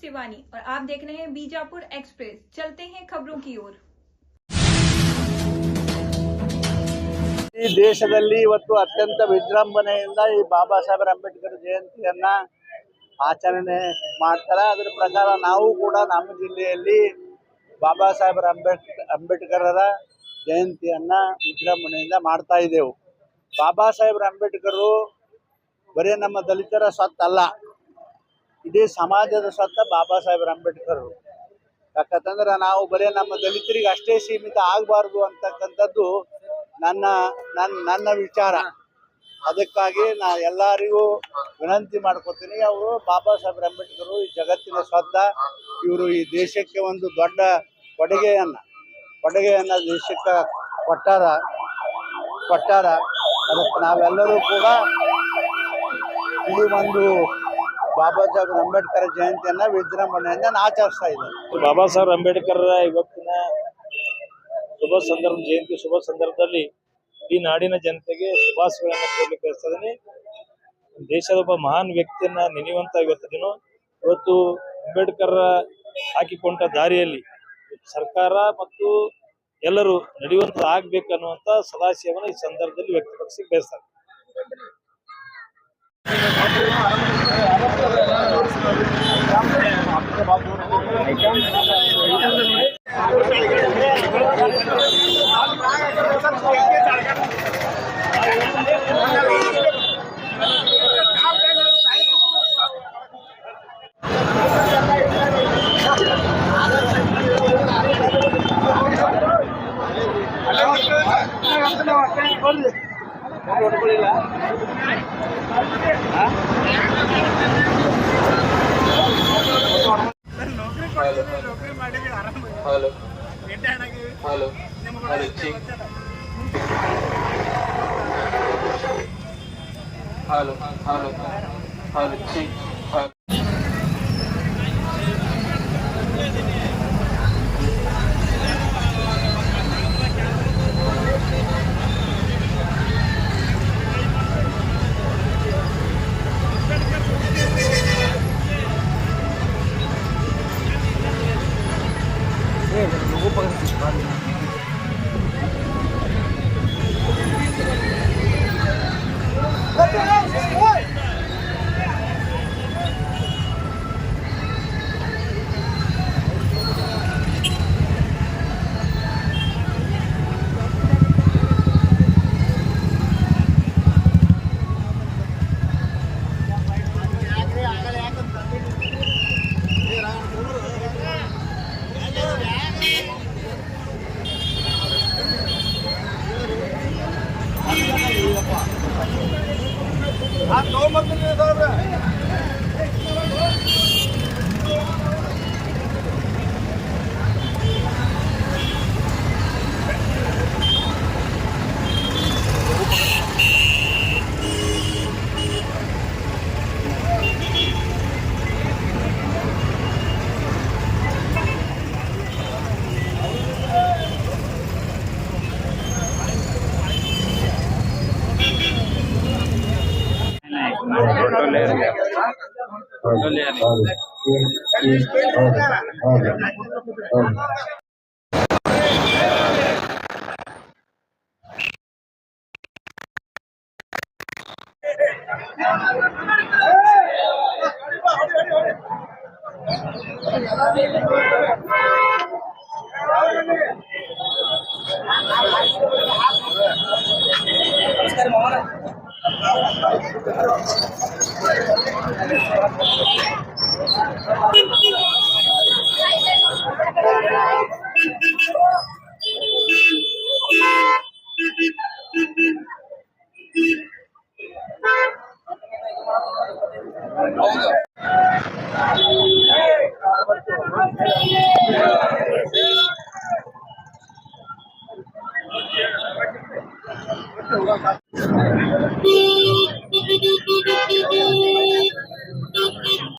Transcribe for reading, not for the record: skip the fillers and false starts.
शिवानी और आप देख रहे हैं बीजापुर एक्सप्रेस। चलते हैं खबरों की ओर। ಈ ದೇಶದಲ್ಲಿ ಇವತ್ತು ಅತ್ಯಂತ ವಿಜೃಂಭಣೆಯಿಂದ ಈ ಬಾಬಾ ಸಾಹೇಬ್ ಅಂಬೇಡ್ಕರ್ ಜಯಂತಿಯನ್ನ ಆಚರಣೆ ಮಾಡ್ತಾರೆ. ಅದರ ಪ್ರಕಾರ ನಾವು ಕೂಡ ನಮ್ಮ ಜಿಲ್ಲೆಯಲ್ಲಿ ಬಾಬಾ ಸಾಹೇಬ್ ಅಂಬೇಡ್ಕರರ ಜಯಂತಿಯನ್ನ ವಿಜೃಂಭಣೆಯಿಂದ ಮಾಡ್ತಾ ಇದ್ದೆವು. ಬಾಬಾ ಸಾಹೇಬ್ ಅಂಬೇಡ್ಕರ್ ಬರೀ ನಮ್ಮ ದಲಿತರ ಸ್ವತ್ತಲ್ಲ, ಇಡೀ ಸಮಾಜದ ಸ್ವತ್ತ ಬಾಬಾ ಸಾಹೇಬ್ ಅಂಬೇಡ್ಕರ್. ಯಾಕಂತಂದ್ರೆ ನಾವು ಬರೀ ನಮ್ಮ ದಲಿತರಿಗೆ ಅಷ್ಟೇ ಸೀಮಿತ ಆಗಬಾರ್ದು ಅಂತಕ್ಕಂಥದ್ದು ನನ್ನ ವಿಚಾರ. ಅದಕ್ಕಾಗಿ ನಾ ಎಲ್ಲರಿಗೂ ವಿನಂತಿ ಮಾಡ್ಕೊತೀನಿ, ಅವರು ಬಾಬಾ ಸಾಹೇಬ್ ಅಂಬೇಡ್ಕರ್ ಈ ಜಗತ್ತಿನ ಸ್ವತ್ತ. ಇವರು ಈ ದೇಶಕ್ಕೆ ಒಂದು ದೊಡ್ಡ ಕೊಡುಗೆಯನ್ನ ದೇಶಕ್ಕೆ ಕೊಟ್ಟಾರ. ಅದಕ್ಕೆ ನಾವೆಲ್ಲರೂ ಕೂಡ ಈ ಒಂದು ಬಾಬಾ ಸಾಹೇಬ್ ಅಂಬೇಡ್ಕರ್ ಜಯಂತಿಯನ್ನ ವಿಜೃಂಭಣೆಯಿಂದ ಆಚರಿಸ್ತಾ ಇದ್ದಾರೆ. ಬಾಬಾ ಸಾಹೇಬ್ ಅಂಬೇಡ್ಕರ್ ಇವತ್ತಿನ ಜಯಂತಿ ಶುಭ ಸಂದರ್ಭದಲ್ಲಿ ಈ ನಾಡಿನ ಜನತೆಗೆ ಶುಭಾಶಯಗಳನ್ನು ಕೊಡ್ಲಿಕ್ಕೆ ಬಯಸ್ತೇನೆ. ದೇಶದ ಒಬ್ಬ ಮಹಾನ್ ವ್ಯಕ್ತಿಯನ್ನ ನೆನೆಯುವಂತ ಇವತ್ತು ದಿನ. ಇವತ್ತು ಅಂಬೇಡ್ಕರ್ ಹಾಕಿಕೊಂಡ ದಾರಿಯಲ್ಲಿ ಸರ್ಕಾರ ಮತ್ತು ಎಲ್ಲರೂ ನಡೆಯುವಂತ ಆಗ್ಬೇಕನ್ನುವಂತ ಸದಾಶಯವನ್ನು ಈ ಸಂದರ್ಭದಲ್ಲಿ ವ್ಯಕ್ತಪಡಿಸಿ ಬಯಸ್ತಾರೆ.